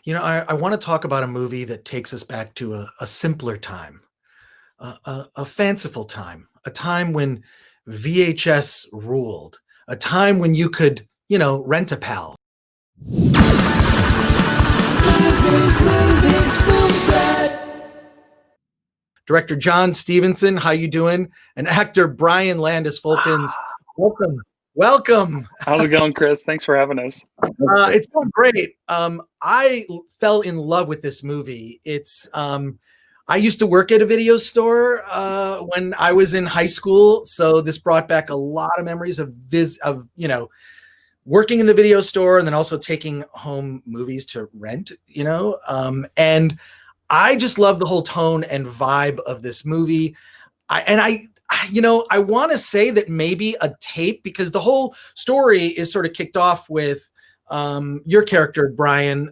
I want to talk about a movie that takes us back to a simpler time, a fanciful time, a time when VHS ruled, a time when you could, rent a pal. Director Jon Stevenson, how you doing? And actor Brian Landis Folkins, welcome. Welcome. How's it going, Chris? Thanks for having us. It's going great. I fell in love with this movie. I used to work at a video store when I was in high school, so this brought back a lot of memories of working in the video store and then also taking home movies to rent. And I just love the whole tone and vibe of this movie. I want to say that maybe a tape, because the whole story is sort of kicked off with your character, Brian,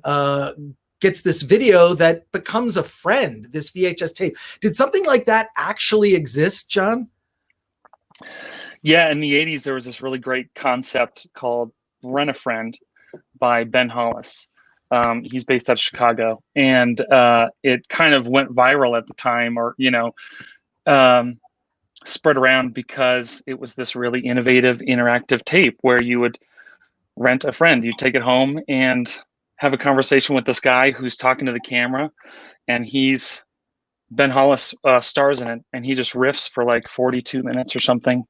gets this video that becomes a friend, this VHS tape. Did something like that actually exist, Jon? Yeah, in the 80s, there was this really great concept called Rent a Friend by Ben Hollis. He's based out of Chicago, and it kind of went viral at the time, or, spread around because it was this really innovative, interactive tape where you would rent a friend. You'd take it home and have a conversation with this guy who's talking to the camera, and Ben Hollis stars in it, and he just riffs for like 42 minutes or something.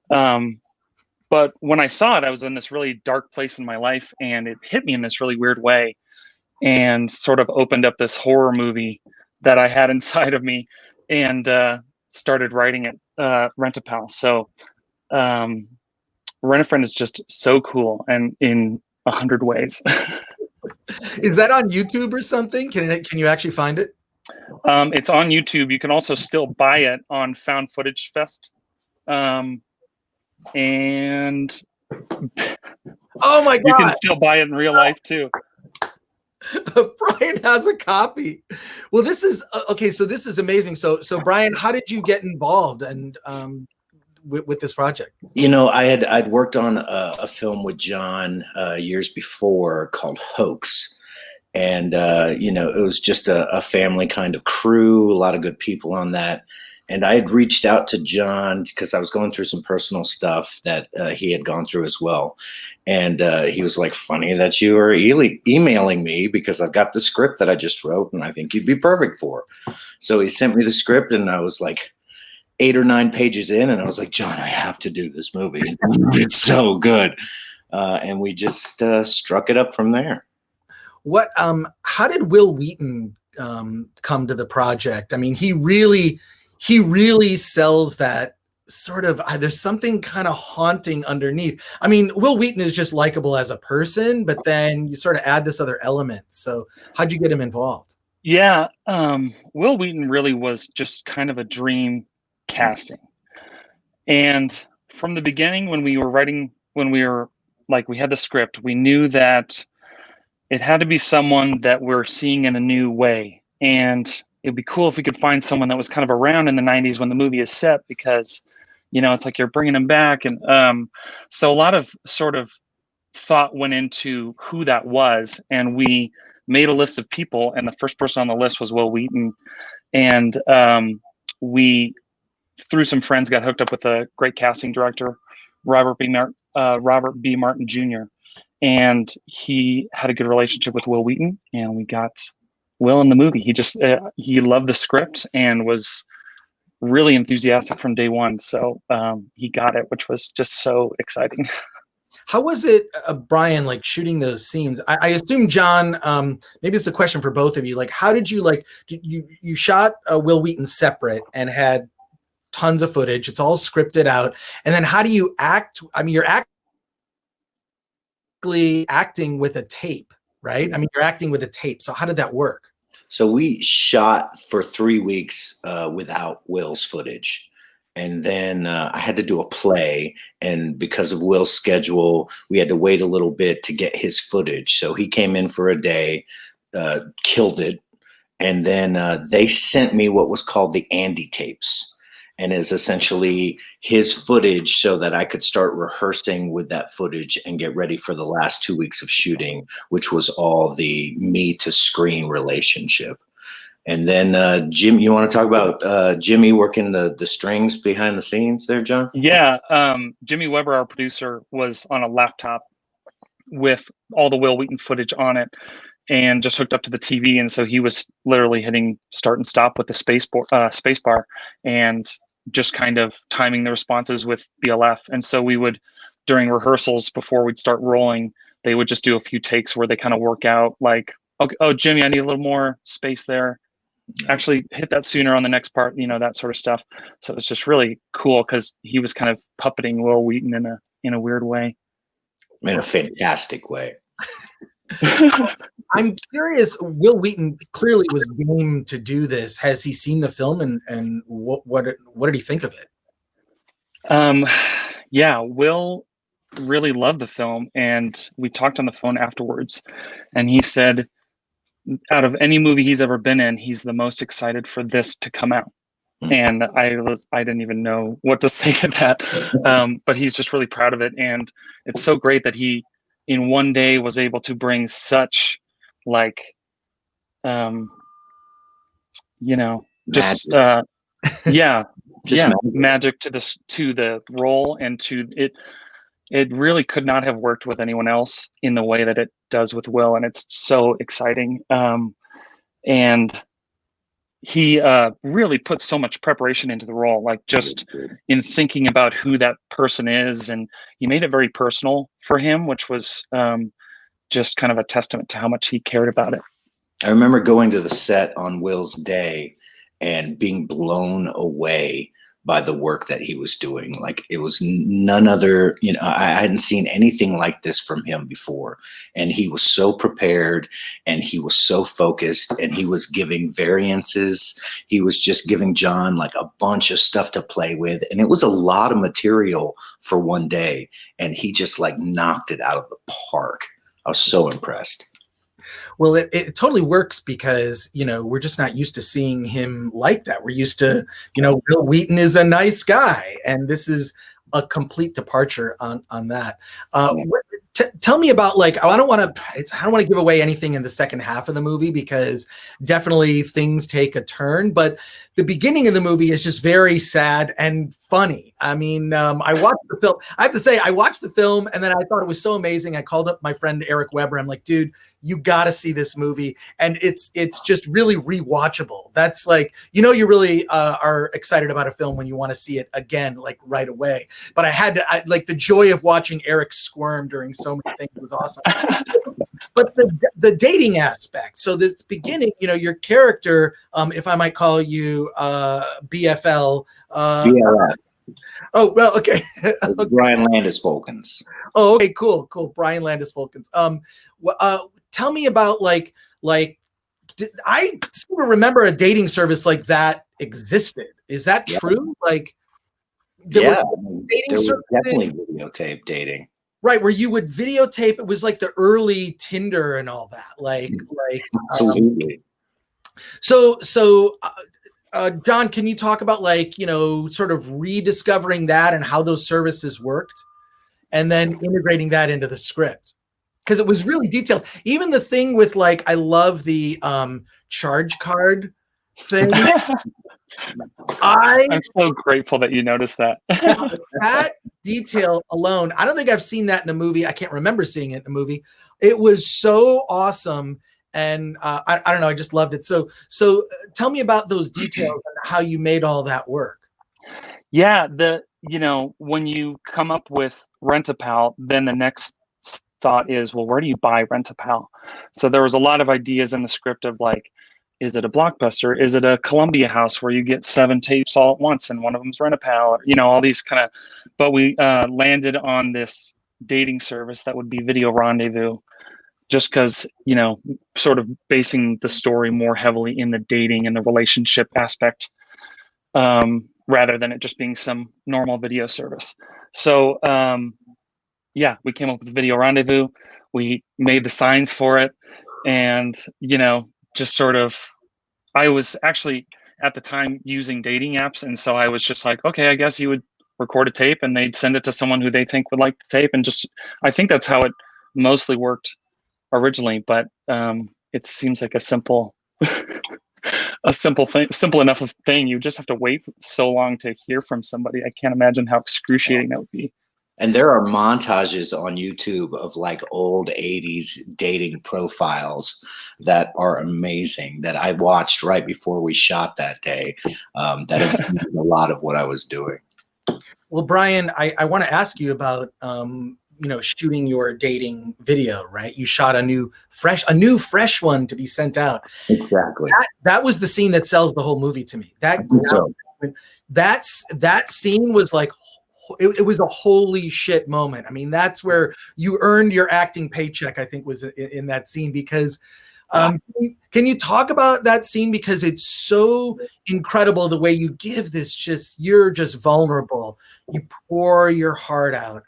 But when I saw it, I was in this really dark place in my life, and it hit me in this really weird way and sort of opened up this horror movie that I had inside of me, and started writing it, RentAPal. So Rent a Friend is just so cool, and in 100 ways. Is that on YouTube or something? Can you actually find it? It's on YouTube. You can also still buy it on Found Footage Fest. And oh my God, you can still buy it in real life too. Brian has a copy. Well, this is okay. So this is amazing. So Brian, how did you get involved and with this project? I'd worked on a film with Jon years before called Hoax. And, it was just a family kind of crew, a lot of good people on that. And I had reached out to Jon because I was going through some personal stuff that he had gone through as well. And he was like, funny that you are emailing me because I've got the script that I just wrote and I think you'd be perfect for. So he sent me the script, and I was like 8 or 9 pages in, and I was like, Jon, I have to do this movie. It's so good. And we just struck it up from there. How did Wil Wheaton come to the project? I mean, he really sells that sort of, there's something kind of haunting underneath. I mean, Wil Wheaton is just likable as a person, but then you sort of add this other element. So how'd you get him involved? Yeah. Wil Wheaton really was just kind of a dream casting. And from the beginning, when we had the script, we knew that it had to be someone that we're seeing in a new way. And it'd be cool if we could find someone that was kind of around in the 90s when the movie is set, because, it's like you're bringing them back. And so a lot of sort of thought went into who that was. And we made a list of people, and the first person on the list was Wil Wheaton. And we, through some friends, got hooked up with a great casting director, Robert B. Martin Jr., and he had a good relationship with Wil Wheaton, and we got Wil in the movie. He just he loved the script and was really enthusiastic from day one. So he got it, which was just so exciting. How was it, Brian, like shooting those scenes? I assume, Jon, maybe it's a question for both of you. Like, how did you you shot Wil Wheaton separate and had tons of footage? It's all scripted out. And then how do you act? I mean, you're acting with a tape, right? I mean, you're acting with a tape. So how did that work? So we shot for 3 weeks without Wil's footage. And then I had to do a play. And because of Wil's schedule, we had to wait a little bit to get his footage. So he came in for a day, killed it. And then they sent me what was called the Andy tapes. and is essentially his footage so that I could start rehearsing with that footage and get ready for the last 2 weeks of shooting, which was all the me to screen relationship. And then Jim, you want to talk about Jimmy working the strings behind the scenes there, John? Yeah. Jimmy Weber, our producer, was on a laptop with all the Wil Wheaton footage on it and just hooked up to the TV. And so he was literally hitting start and stop with the space bar and just kind of timing the responses with BLF. And so we would, during rehearsals, before we'd start rolling, they would just do a few takes where they kind of work out like, okay, oh, Jimmy, I need a little more space there. Actually hit that sooner on the next part, you know, that sort of stuff. So it's just really cool because he was kind of puppeting Wil Wheaton in a weird way. In a fantastic way. I'm curious, Wil Wheaton clearly was game to do this. Has he seen the film and what did he think of it? Yeah, Will really loved the film, and we talked on the phone afterwards, and he said out of any movie he's ever been in, he's the most excited for this to come out. And I didn't even know what to say to that. But he's just really proud of it. And it's so great that he in one day was able to bring such like, you know, just, magic to the role and to it. It really could not have worked with anyone else in the way that it does with Will. And it's so exciting. And he really put so much preparation into the role, like just in thinking about who that person is. And he made it very personal for him, which was just kind of a testament to how much he cared about it. I remember going to the set on Will's day and being blown away by the work that he was doing. Like it was none other, you know, I hadn't seen anything like this from him before. And he was so prepared and he was so focused and he was giving variances. He was just giving Jon like a bunch of stuff to play with. And it was a lot of material for one day. And he just like knocked it out of the park. I was so impressed. Well, it totally works because, you know, we're just not used to seeing him like that. We're used to, you know, Wil Wheaton is a nice guy. And this is a complete departure on that. Tell me about like, I don't want to give away anything in the second half of the movie because definitely things take a turn, but the beginning of the movie is just very sad and funny. I mean, I watched the film. I have to say, I watched the film and then I thought it was so amazing. I called up my friend Eric Weber. I'm like, dude, you got to see this movie. And it's just really rewatchable. That's like, you know, you really are excited about a film when you want to see it again, like right away. But I like the joy of watching Eric squirm during so many things was awesome. But the dating aspect. So this beginning, you know, your character, if I might call you BFL. BLF. Oh, well, okay. Brian Landis Folkins. Oh, okay, cool. Brian Landis Folkins. Tell me about like I seem to remember a dating service like that existed. Is that true? Like, there was definitely videotape dating. Right, where you would videotape. It was like the early Tinder and all that. Like absolutely. So, Jon, can you talk about like, you know, sort of rediscovering that and how those services worked, and then integrating that into the script? Because it was really detailed. Even the thing with like, I love the charge card thing. I'm so grateful that you noticed that. That detail alone, I don't think I've seen that in a movie. I can't remember seeing it in a movie. It was so awesome. And I don't know, I just loved it. So tell me about those details and how you made all that work. Yeah, you know, when you come up with RentAPal, then the next thought is, well, where do you buy RentAPal? So there was a lot of ideas in the script of like, is it a Blockbuster? Is it a Columbia House where you get 7 tapes all at once and one of them's RentAPal? Or, you know, all these kind of, but we landed on this dating service that would be Video Rendezvous, just because, you know, sort of basing the story more heavily in the dating and the relationship aspect, rather than it just being some normal video service. So, yeah, we came up with Video Rendezvous. We made the signs for it. And, you know, just sort of, I was actually, at the time using dating apps, and so I was just like, okay, I guess you would record a tape and they'd send it to someone who they think would like the tape, and just I think that's how it mostly worked originally. But it seems like a simple simple enough of thing. You just have to wait so long to hear from somebody. I can't imagine how excruciating that would be. And there are montages on YouTube of like old 80s dating profiles that are amazing that I watched right before we shot that day. That informed a lot of what I was doing. Well, Brian, I want to ask you about shooting your dating video, right? You shot a new fresh one to be sent out. Exactly. That was the scene that sells the whole movie to me. That scene was like, it was a holy shit moment. I mean, that's where you earned your acting paycheck, I think, was in that scene, because can you talk about that scene? Because it's so incredible the way you give this, you're just vulnerable. You pour your heart out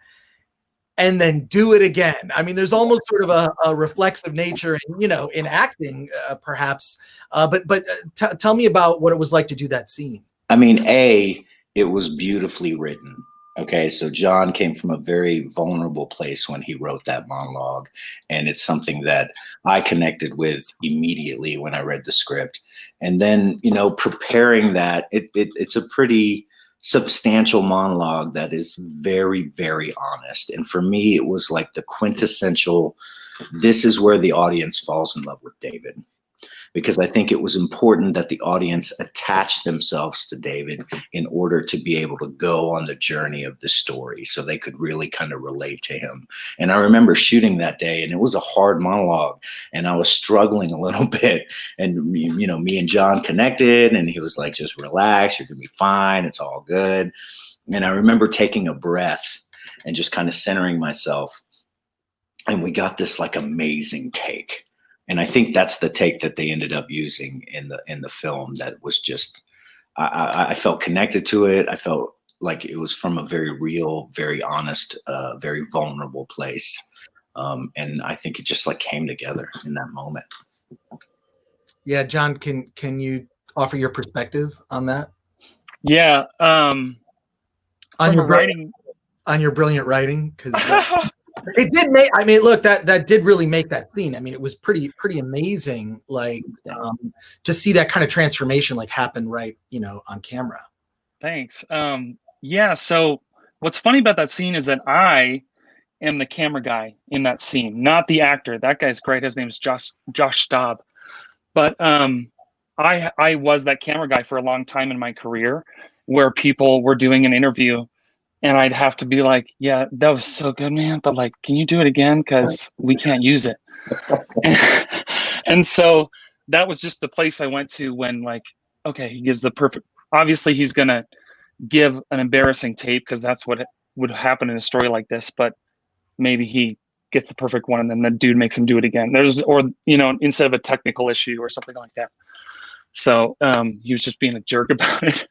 and then do it again. I mean, there's almost sort of a reflexive nature in acting, perhaps. But tell me about what it was like to do that scene. I mean, it was beautifully written. Okay, so Jon came from a very vulnerable place when he wrote that monologue, and it's something that I connected with immediately when I read the script. And then, preparing that, it's a pretty substantial monologue that is very, very honest. And for me, it was like the quintessential, this is where the audience falls in love with David. Because I think it was important that the audience attach themselves to David in order to be able to go on the journey of the story, so they could really kind of relate to him. And I remember shooting that day, and it was a hard monologue, and I was struggling a little bit. And me and Jon connected, and he was like, "Just relax, you're gonna be fine. It's all good." And I remember taking a breath and just kind of centering myself, and we got this like amazing take. And I think that's the take that they ended up using in the film. That was just, I felt connected to it. I felt like it was from a very real, very honest, very vulnerable place. And I think it just like came together in that moment. Yeah, Jon, can you offer your perspective on that? Yeah. On your brilliant writing, because it did make. I mean, look, that did really make that scene. I mean, it was pretty amazing. Like to see that kind of transformation like happen right, on camera. Thanks. Yeah. So what's funny about that scene is that I am the camera guy in that scene, not the actor. That guy's great. His name's Josh Staub. But I was that camera guy for a long time in my career, where people were doing an interview and I'd have to be like, "Yeah, that was so good, man, but like, can you do it again? Because we can't use it." And so that was just the place I went to when, like, okay, he gives the perfect, obviously he's going to give an embarrassing tape because that's what would happen in a story like this, but maybe he gets the perfect one and then the dude makes him do it again. Instead of a technical issue or something like that. So he was just being a jerk about it.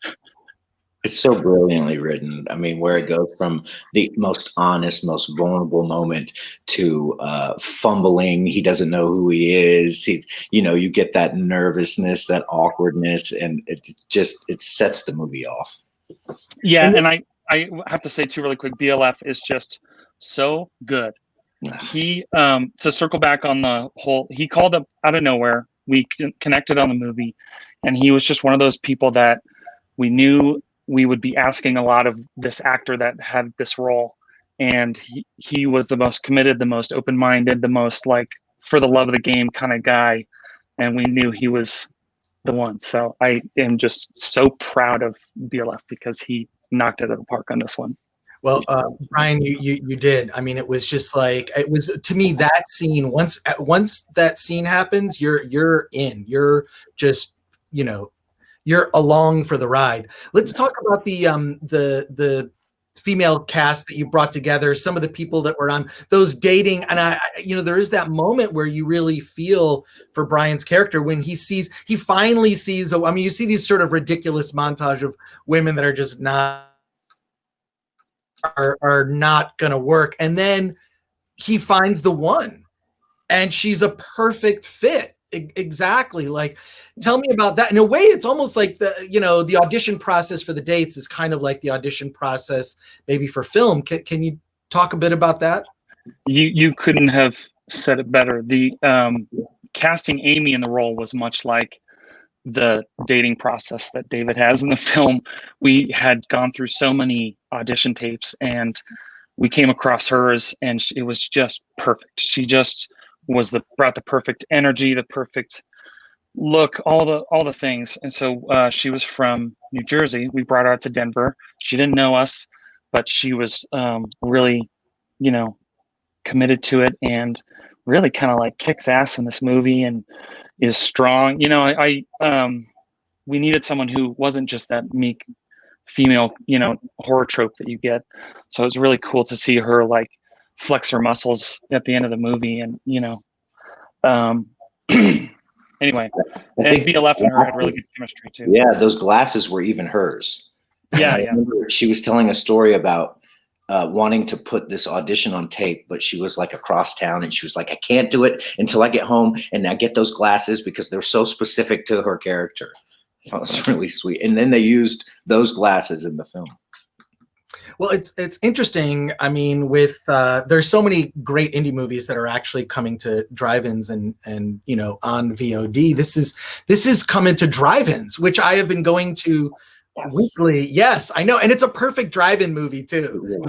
It's so brilliantly written. I mean, where it goes from the most honest, most vulnerable moment to fumbling. He doesn't know who he is. You get that nervousness, that awkwardness, and it sets the movie off. Yeah, and I have to say too, really quick, BLF is just so good. He to circle back on the whole, he called up out of nowhere. We connected on the movie, and he was just one of those people that we knew we would be asking a lot of this actor that had this role. And he was the most committed, the most open-minded, the most like for the love of the game kind of guy. And we knew he was the one. So I am just so proud of BLF because he knocked it out of the park on this one. Well, Brian, you did. I mean, it was just like, it was, to me, that scene, once that scene happens, you're in, you're just, you're along for the ride. Let's talk about the female cast that you brought together, some of the people that were on those dating. And there is that moment where you really feel for Brian's character when he finally sees, you see these sort of ridiculous montage of women that are just not going to work. And then he finds the one and she's a perfect fit. Exactly. Like, tell me about that. In a way, it's almost like the audition process for the dates is kind of like the audition process maybe for film. Can you talk a bit about that? You couldn't have said it better. The casting Amy in the role was much like the dating process that David has in the film. We had gone through so many audition tapes, and we came across hers, and it was just perfect. She just brought the perfect energy, the perfect look, all the things. And so she was from New Jersey. We brought her out to Denver. She didn't know us, but she was really, committed to it, and really kind of like kicks ass in this movie and is strong. We needed someone who wasn't just that meek female, horror trope that you get. So it was really cool to see her like flex her muscles at the end of the movie, and anyway, and BLF and her had really good chemistry too. Yeah, those glasses were even hers. Yeah, I remember she was telling a story about wanting to put this audition on tape, but she was like across town, and she was like, I can't do it until I get home and I get those glasses, because they're so specific to her character. I thought it was really sweet. And then they used those glasses in the film. Well, it's interesting. I mean, with there's so many great indie movies that are actually coming to drive-ins and on VOD. This is coming to drive-ins, which I have been going to weekly. Yes, I know, and it's a perfect drive-in movie too.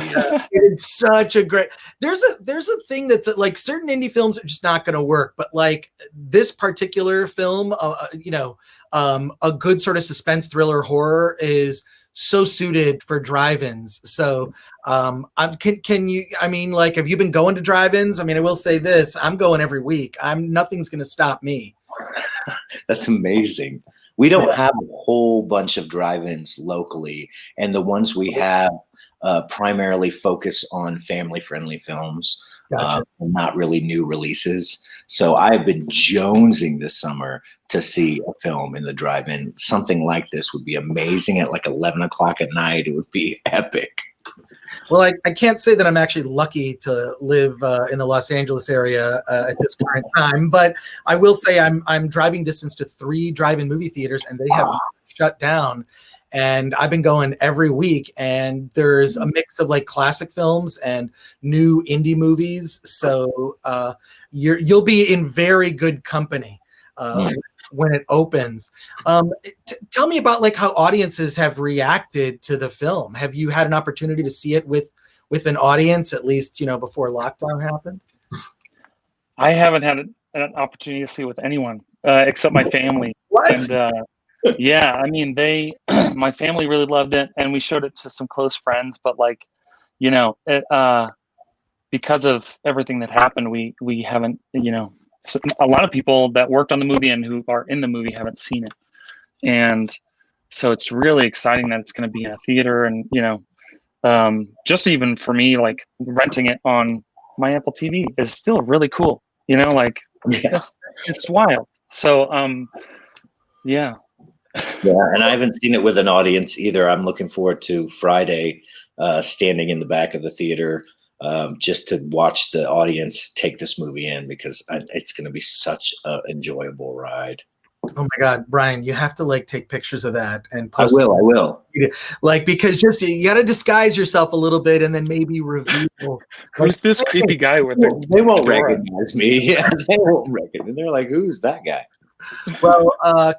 It's such a great. There's a thing that's like certain indie films are just not going to work, but like this particular film, a good sort of suspense thriller horror is so suited for drive-ins. So can you, like, have you been going to drive-ins? I mean, I will say this, I'm going every week. Nothing's going to stop me. That's amazing. We don't have a whole bunch of drive-ins locally, and the ones we have primarily focus on family-friendly films. Gotcha. Not really new releases. So I've been jonesing this summer to see a film in the drive-in. Something like this would be amazing at like 11 o'clock at night. It would be epic. Well, I can't say that I'm actually lucky to live in the Los Angeles area at this current time, but I will say I'm driving distance to 3 drive-in movie theaters, and they have shut down. And I've been going every week, and there's a mix of like classic films and new indie movies. So you'll be in very good company when it opens. Tell me about like how audiences have reacted to the film. Have you had an opportunity to see it with an audience, at least before lockdown happened? I haven't had an opportunity to see it with anyone except my family. What? And yeah, I mean, my family really loved it, and we showed it to some close friends, but like, because of everything that happened, we haven't, a lot of people that worked on the movie and who are in the movie haven't seen it. And so it's really exciting that it's going to be in a theater, and, just even for me, like renting it on my Apple TV is still really cool, it's wild. So, yeah. Yeah, and I haven't seen it with an audience either. I'm looking forward to Friday, standing in the back of the theater, just to watch the audience take this movie in, because it's going to be such an enjoyable ride. Oh my God, Brian, you have to like take pictures of that and post. I will. Like, because just you got to disguise yourself a little bit, and then maybe reveal. Who's this creepy guy with the? They won't recognize me. Yeah, they won't recognize. They're like, who's that guy? Well,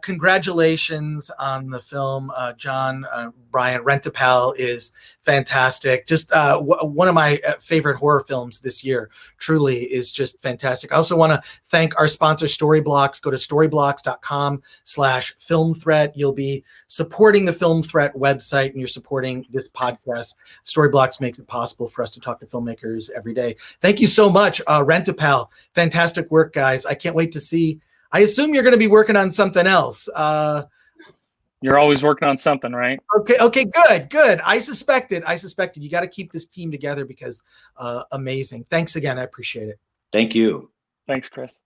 congratulations on the film, Jon. Brian, RentAPal is fantastic. Just one of my favorite horror films this year. Truly is just fantastic. I also want to thank our sponsor, Storyblocks. Go to storyblocks.com/film threat. You'll be supporting the Film Threat website, and you're supporting this podcast. Storyblocks makes it possible for us to talk to filmmakers every day. Thank you so much, RentAPal. Fantastic work, guys. I can't wait to see. I assume you're going to be working on something else. You're always working on something, right? Okay, good. I suspected. You got to keep this team together, because amazing. Thanks again. I appreciate it. Thank you. Thanks, Chris.